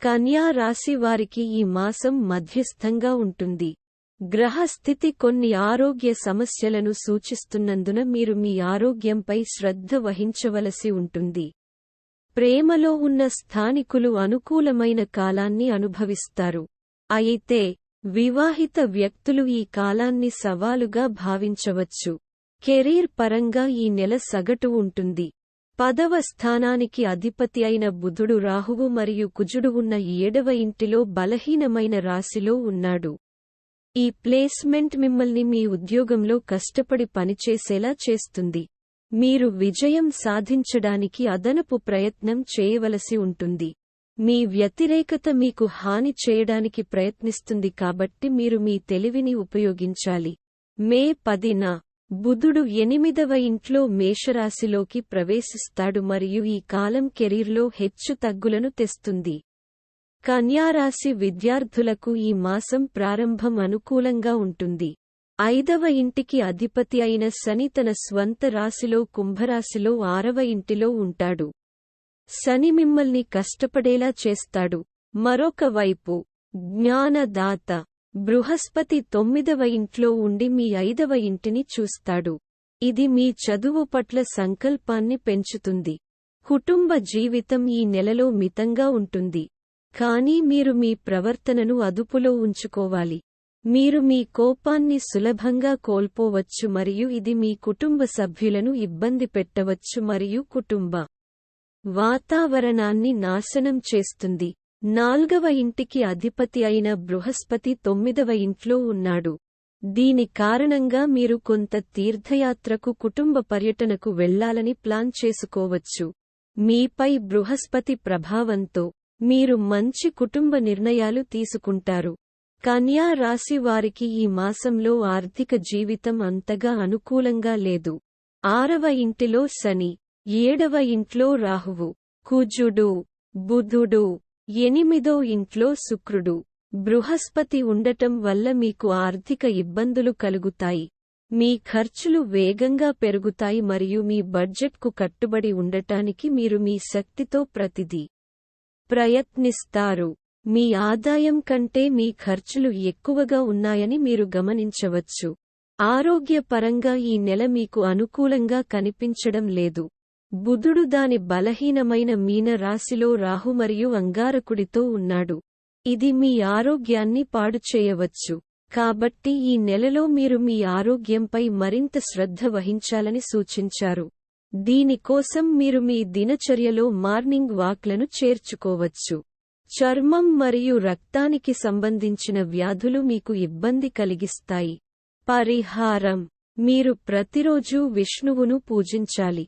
కన్యా రాశి వారికి ఈ మాసం మధ్యస్థంగా ఉంటుంది. గ్రహస్థితి కొన్ని ఆరోగ్య సమస్యలను సూచిస్తున్నందున మీరు మీ ఆరోగ్యంపై శ్రద్ధ వహించవలసి ఉంటుంది. ప్రేమలో ఉన్న స్థానికులు అనుకూలమైన కాలాన్ని అనుభవిస్తారు. అయితే వివాహిత వ్యక్తులు ఈ కాలాన్ని సవాలుగా భావించవచ్చు. కెరీర్ పరంగా ఈ నెల సగటు ఉంటుంది. 10వ స్థానానికి అధిపతి అయిన బుధుడు రాహువు మరియు కుజుడు ఉన్న 7వ ఇంటిలో బలహీనమైన రాశిలో ఉన్నాడు. ఈ ప్లేస్మెంట్ మిమ్మల్ని మీ ఉద్యోగంలో కష్టపడి పనిచేసేలా చేస్తుంది. మీరు విజయం సాధించడానికి అదనపు ప్రయత్నం చేయవలసి ఉంటుంది. మీ వ్యతిరేకత మీకు హాని చేయడానికి ప్రయత్నిస్తుంది కాబట్టి మీరు మీ తెలివిని ఉపయోగించాలి. మే 10న బుధుడు 8వ ఇంట్లో మేషరాశిలోకి ప్రవేశిస్తాడు మరియు ఈ కాలం కెరీర్లో హెచ్చు తగ్గులను తెస్తుంది. కన్యారాశి విద్యార్థులకు ఈ మాసం ప్రారంభం అనుకూలంగా ఉంటుంది. 5వ ఇంటికి అధిపతి అయిన శని తన స్వంత రాశిలో కుంభరాశిలో 6వ ఇంటిలో ఉంటాడు. శని మిమ్మల్ని కష్టపడేలా చేస్తాడు. మరొక వైపు జ్ఞానదాత బృహస్పతి 9వ ఇంట్లో ఉండి మీ 5వ ఇంటిని చూస్తాడు. ఇది మీ చదువు పట్ల సంకల్పాన్ని పెంచుతుంది. కుటుంబ జీవితం ఈ నెలలో మితంగా ఉంటుంది. కానీ మీరు మీ ప్రవర్తనను అదుపులో ఉంచుకోవాలి. మీరు మీ కోపాన్ని సులభంగా కోల్పోవచ్చు మరియు ఇది మీ కుటుంబ సభ్యులను ఇబ్బంది పెట్టవచ్చు మరియు కుటుంబ వాతావరణాన్ని నాశనం చేస్తుంది. 4వ ఇంటికి అధిపతి అయిన బృహస్పతి 9వ ఇంట్లో ఉన్నాడు. దీని కారణంగా మీరు కొంత తీర్థయాత్రకు కుటుంబ పర్యటనకు వెళ్లాలని ప్లాన్ చేసుకోవచ్చు. మీపై బృహస్పతి ప్రభావంతో మీరు మంచి కుటుంబ నిర్ణయాలు తీసుకుంటారు. కన్యా రాశి వారికి ఈ మాసంలో ఆర్థిక జీవితం అంతగా అనుకూలంగా లేదు. 6వ ఇంటిలో శని, 7వ ఇంట్లో రాహువు, కుజుడు, బుధుడు, 8వ ఇంట్లో శుక్రుడు, బృహస్పతి ఉండటం వల్ల మీకు ఆర్థిక ఇబ్బందులు కలుగుతాయి. మీ ఖర్చులు వేగంగా పెరుగుతాయి మరియు మీ బడ్జెట్కు కట్టుబడి ఉండటానికి మీరు మీ శక్తితో ప్రతిదీ ప్రయత్నిస్తారు. మీ ఆదాయం కంటే మీ ఖర్చులు ఎక్కువగా ఉన్నాయని మీరు గమనించవచ్చు. ఆరోగ్యపరంగా ఈ నెల మీకు అనుకూలంగా కనిపించడం లేదు. బుధుడు దాని బలహీనమైన మీన రాశిలో రాహు మరియు అంగారకుడితో ఉన్నాడు. ఇది మీ ఆరోగ్యాన్ని పాడుచేయవచ్చు. కాబట్టి ఈ నెలలో మీరు మీ ఆరోగ్యంపై మరింత శ్రద్ధ వహించాలని సూచించారు. దీనికోసం మీరు మీ దినచర్యలో మార్నింగ్ వాక్లను చేర్చుకోవచ్చు. చర్మం మరియు రక్తానికి సంబంధించిన వ్యాధులు మీకు ఇబ్బంది కలిగిస్తాయి. పరిహారం: మీరు ప్రతిరోజూ విష్ణువును పూజించాలి.